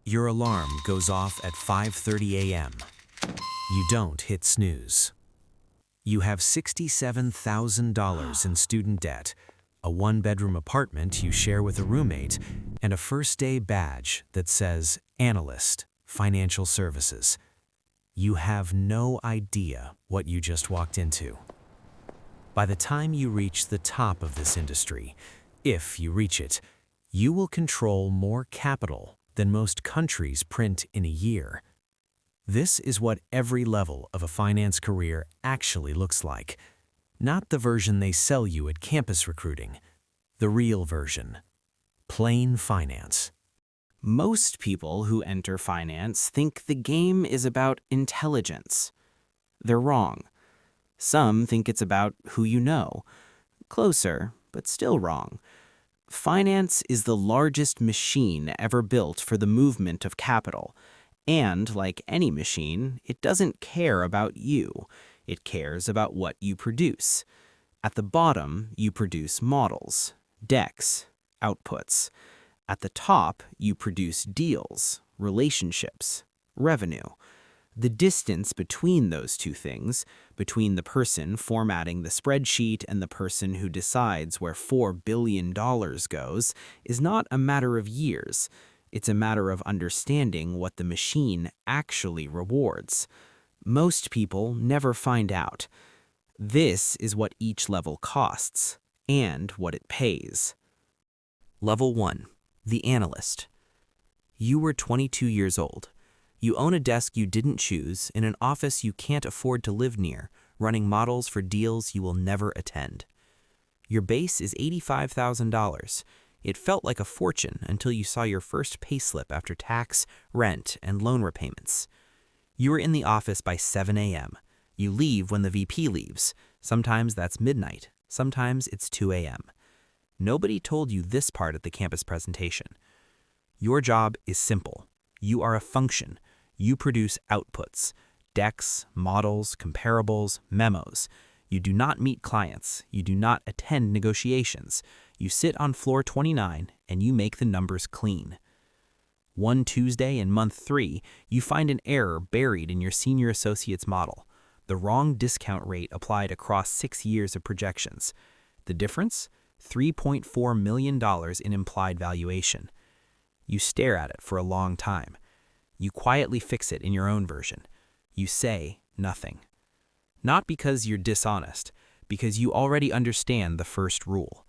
Your alarm goes off at 5:30 a.m. You don't hit snooze. You have $67,000 in student debt, a one-bedroom apartment you share with a roommate, and a first-day badge that says Analyst, Financial Services. You have no idea what you just walked into. By the time you reach the top of this industry, if you reach it, you will control more capital than most countries print in a year. This is what every level of a finance career actually looks like. Not the version they sell you at campus recruiting. The real version. Plain finance. Most people who enter finance think the game is about intelligence. They're wrong. Some think it's about who you know. Closer, but still wrong. Finance is the largest machine ever built for the movement of capital. And, like any machine, it doesn't care about you. It cares about what you produce. At the bottom, you produce models, decks, outputs. At the top, you produce deals, relationships, revenue. The distance between those two things, between the person formatting the spreadsheet and the person who decides where $4 billion goes, is not a matter of years. It's a matter of understanding what the machine actually rewards. Most people never find out. This is what each level costs, and what it pays. Level 1. The Analyst. You were 22 years old. You own a desk you didn't choose in an office you can't afford to live near, running models for deals you will never attend. Your base is $85,000. It felt like a fortune until you saw your first payslip after tax, rent, and loan repayments. You are in the office by 7 a.m. You leave when the VP leaves. Sometimes that's midnight. Sometimes it's 2 a.m. Nobody told you this part at the campus presentation. Your job is simple. You are a function. You produce outputs, decks, models, comparables, memos. You do not meet clients. You do not attend negotiations. You sit on floor 29 and you make the numbers clean. One Tuesday in month 3, you find an error buried in your senior associate's model. The wrong discount rate applied across 6 years of projections. The difference? $3.4 million in implied valuation. You stare at it for a long time. You quietly fix it in your own version. You say nothing. Not because you're dishonest, because you already understand the first rule.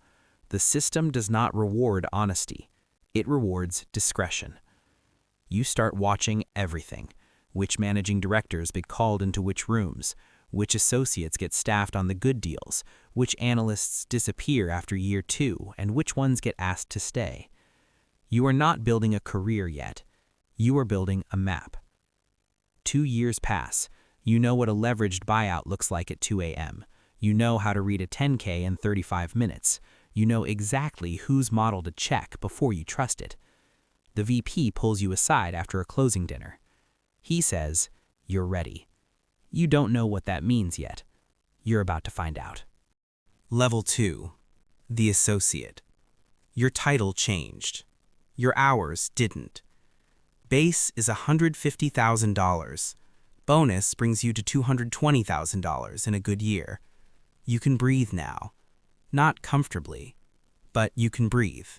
The system does not reward honesty. It rewards discretion. You start watching everything. Which managing directors get called into which rooms, which associates get staffed on the good deals, which analysts disappear after year 2, and which ones get asked to stay. You are not building a career yet. You are building a map. 2 years pass. You know what a leveraged buyout looks like at 2 a.m. You know how to read a 10K in 35 minutes. You know exactly whose model to check before you trust it. The VP pulls you aside after a closing dinner. He says, "You're ready." You don't know what that means yet. You're about to find out. Level 2. The Associate. Your title changed. Your hours didn't. Base is $150,000. Bonus brings you to $220,000 in a good year. You can breathe now. Not comfortably, but you can breathe.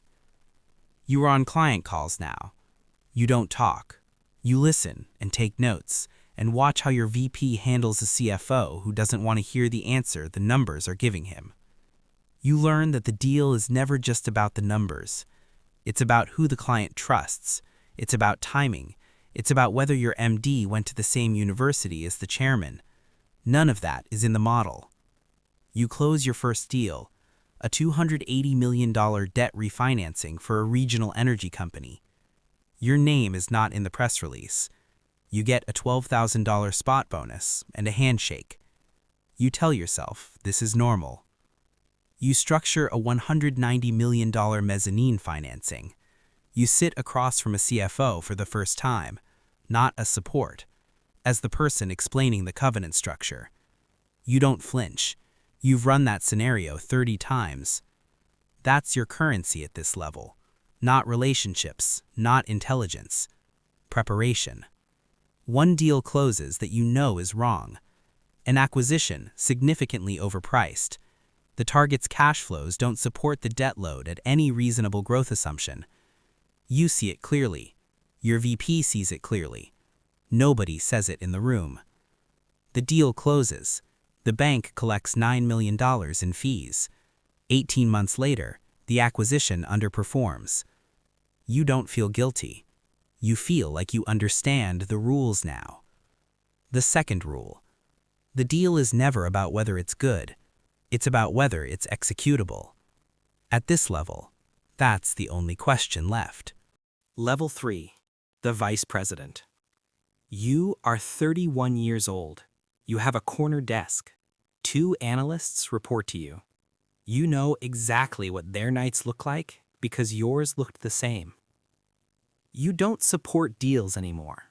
You are on client calls now. You don't talk. You listen and take notes and watch how your VP handles a CFO who doesn't want to hear the answer the numbers are giving him. You learn that the deal is never just about the numbers. It's about who the client trusts. It's about timing. It's about whether your MD went to the same university as the chairman. None of that is in the model. You close your first deal, a $280 million debt refinancing for a regional energy company. Your name is not in the press release. You get a $12,000 spot bonus and a handshake. You tell yourself this is normal. You structure a $190 million mezzanine financing. You sit across from a CFO for the first time, not as support, as the person explaining the covenant structure. You don't flinch. You've run that scenario 30 times. That's your currency at this level. Not relationships, not intelligence. preparation. One deal closes that you know is wrong. An acquisition significantly overpriced. The target's cash flows don't support the debt load at any reasonable growth assumption. You see it clearly. Your VP sees it clearly. Nobody says it in the room. The deal closes. The bank collects $9 million in fees. 18 months later, the acquisition underperforms. You don't feel guilty. You feel like you understand the rules now. The second rule. The deal is never about whether it's good. It's about whether it's executable. At this level, that's the only question left. Level 3. The Vice President. You are 31 years old. You have a corner desk. 2 analysts report to you. You know exactly what their nights look like because yours looked the same. You don't support deals anymore.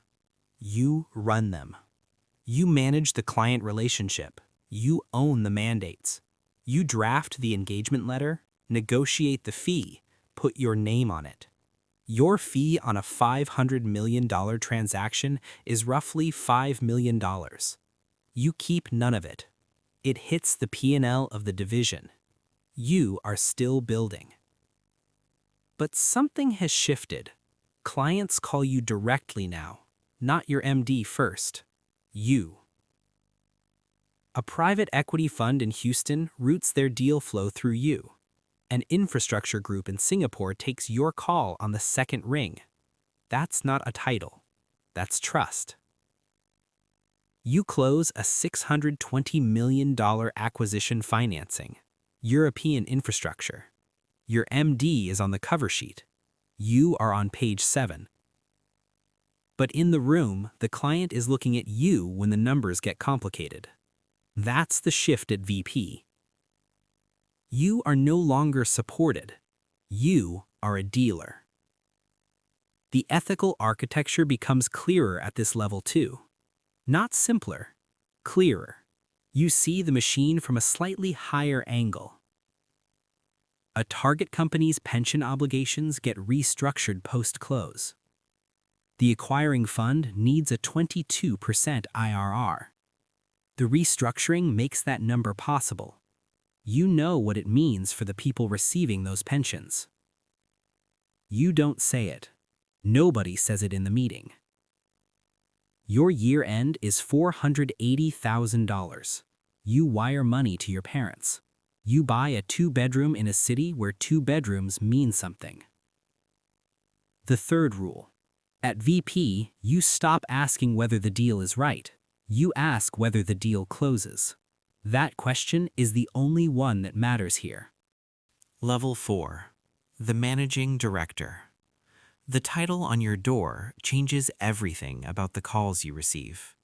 You run them. You manage the client relationship. You own the mandates. You draft the engagement letter, negotiate the fee, put your name on it. Your fee on a $500 million transaction is roughly $5 million. You keep none of it. It hits the P&L of the division. You are still building. But something has shifted. Clients call you directly now, not your MD first. You. A private equity fund in Houston routes their deal flow through you. An infrastructure group in Singapore takes your call on the second ring. That's not a title. That's trust. You close a $620 million acquisition financing. European infrastructure. Your MD is on the cover sheet. You are on page 7. But in the room, the client is looking at you when the numbers get complicated. That's the shift at VP. You are no longer supported. You are a dealer. The ethical architecture becomes clearer at this level too. Not simpler, clearer. You see the machine from a slightly higher angle. A target company's pension obligations get restructured post-close. The acquiring fund needs a 22% IRR. The restructuring makes that number possible. You know what it means for the people receiving those pensions. You don't say it. Nobody says it in the meeting. Your year end is $480,000. You wire money to your parents. You buy a 2-bedroom in a city where 2 bedrooms mean something. The third rule. At VP, you stop asking whether the deal is right. You ask whether the deal closes. That question is the only one that matters here. Level 4. The Managing Director. The title on your door changes everything about the calls you receive.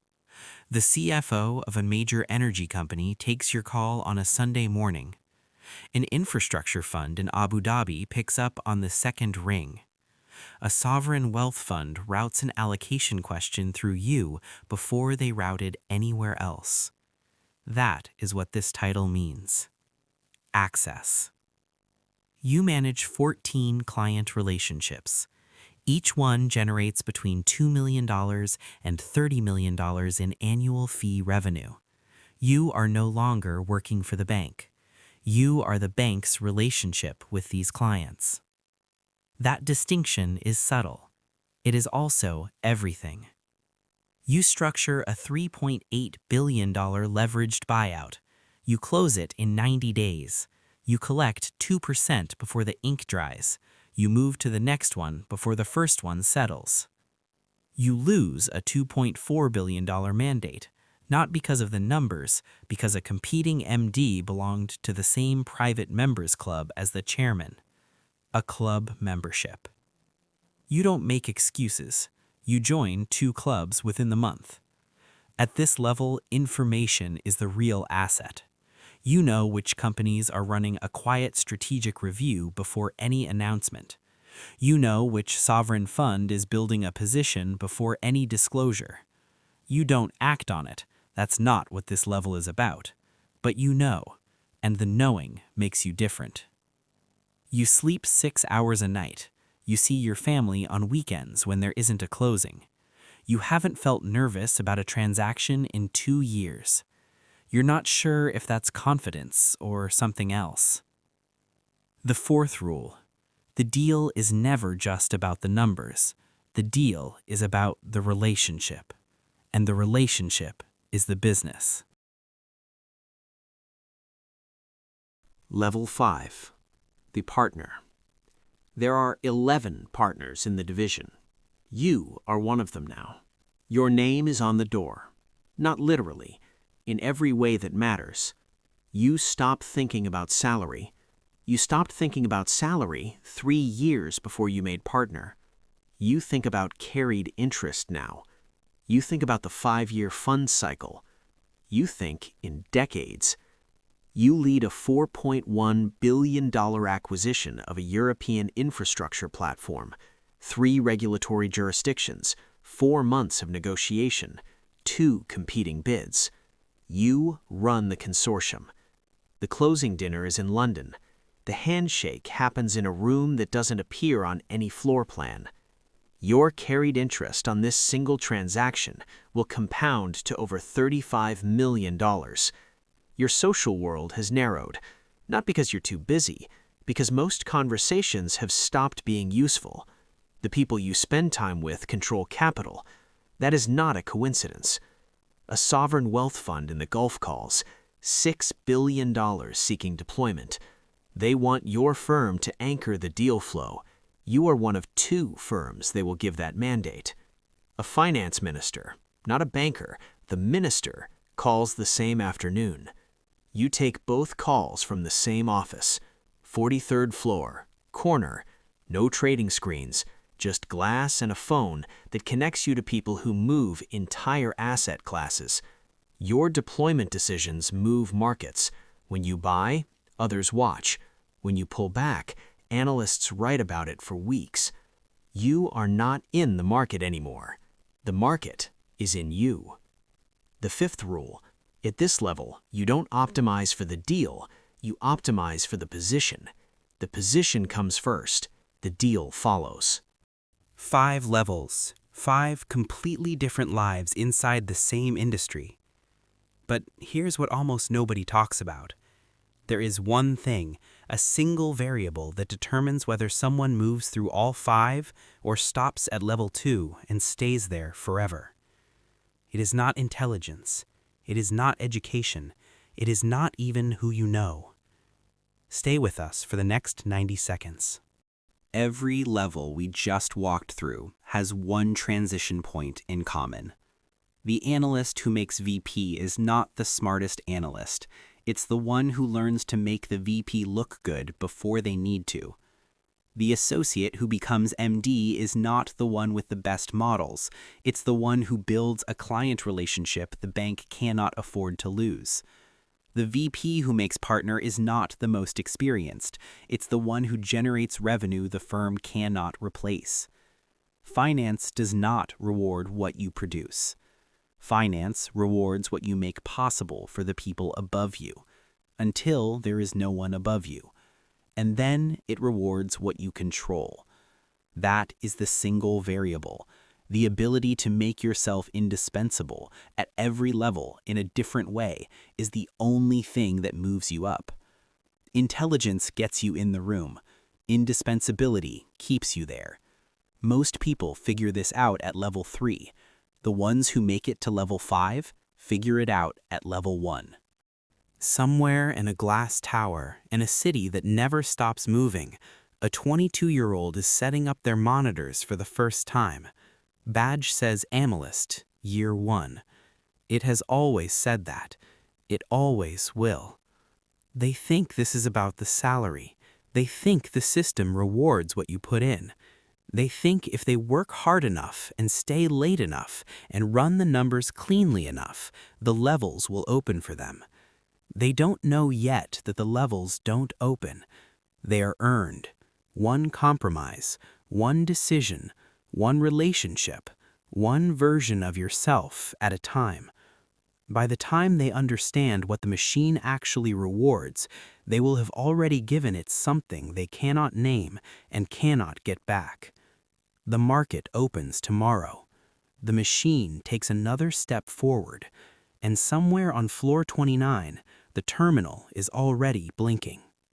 The CFO of a major energy company takes your call on a Sunday morning. An infrastructure fund in Abu Dhabi picks up on the second ring. A sovereign wealth fund routes an allocation question through you before they routed anywhere else. That is what this title means. Access. You manage 14 client relationships. Each one generates between $2 million and $30 million in annual fee revenue. You are no longer working for the bank. You are the bank's relationship with these clients. That distinction is subtle. It is also everything. You structure a $3.8 billion leveraged buyout. You close it in 90 days. You collect 2% before the ink dries. You move to the next one before the first one settles. You lose a $2.4 billion mandate, not because of the numbers, because a competing MD belonged to the same private members club as the chairman. A club membership. You don't make excuses. You join 2 clubs within the month. At this level, information is the real asset. You know which companies are running a quiet strategic review before any announcement. You know which sovereign fund is building a position before any disclosure. You don't act on it. That's not what this level is about. But you know, and the knowing makes you different. You sleep 6 hours a night. You see your family on weekends when there isn't a closing. You haven't felt nervous about a transaction in 2 years. You're not sure if that's confidence or something else. The fourth rule: the deal is never just about the numbers. The deal is about the relationship, and the relationship is the business. Level 5. The partner. There are 11 partners in the division. You are one of them now. Your name is on the door. Not literally, in every way that matters. You stop thinking about salary. You stopped thinking about salary 3 years before you made partner. You think about carried interest now. You think about the 5-year fund cycle. You think in decades. You lead a $4.1 billion acquisition of a European infrastructure platform, 3 regulatory jurisdictions, 4 months of negotiation, 2 competing bids. You run the consortium. The closing dinner is in London. The handshake happens in a room that doesn't appear on any floor plan. Your carried interest on this single transaction will compound to over $35 million. Your social world has narrowed, not because you're too busy, because most conversations have stopped being useful. The people you spend time with control capital. That is not a coincidence. A sovereign wealth fund in the Gulf calls, $6 billion seeking deployment. They want your firm to anchor the deal flow. You are one of 2 firms they will give that mandate. A finance minister, not a banker, the minister, calls the same afternoon. You take both calls from the same office, 43rd floor, corner, no trading screens, just glass and a phone that connects you to people who move entire asset classes. Your deployment decisions move markets. When you buy, others watch. When you pull back, analysts write about it for weeks. You are not in the market anymore. The market is in you. The 5th rule: at this level, you don't optimize for the deal, you optimize for the position. The position comes first, the deal follows. 5 levels, 5 completely different lives inside the same industry. But here's what almost nobody talks about. There is one thing, a single variable that determines whether someone moves through all 5 or stops at level 2 and stays there forever. It is not intelligence. It is not education. It is not even who you know. Stay with us for the next 90 seconds. Every level we just walked through has one transition point in common. The analyst who makes VP is not the smartest analyst. It's the one who learns to make the VP look good before they need to. The associate who becomes MD is not the one with the best models. It's the one who builds a client relationship the bank cannot afford to lose. The VP who makes partner is not the most experienced. It's the one who generates revenue the firm cannot replace. Finance does not reward what you produce. Finance rewards what you make possible for the people above you, until there is no one above you. And then it rewards what you control. That is the single variable. The ability to make yourself indispensable at every level in a different way is the only thing that moves you up. Intelligence gets you in the room. Indispensability keeps you there. Most people figure this out at level 3. The ones who make it to level 5 figure it out at level 1. Somewhere in a glass tower, in a city that never stops moving, a 22-year-old is setting up their monitors for the first time. Badge says Analyst, Year 1. It has always said that. It always will. They think this is about the salary. They think the system rewards what you put in. They think if they work hard enough and stay late enough and run the numbers cleanly enough, the levels will open for them. They don't know yet that the levels don't open. They are earned. One compromise, one decision, one relationship, one version of yourself at a time. By the time they understand what the machine actually rewards, they will have already given it something they cannot name and cannot get back. The market opens tomorrow. The machine takes another step forward, and somewhere on floor 29, the terminal is already blinking.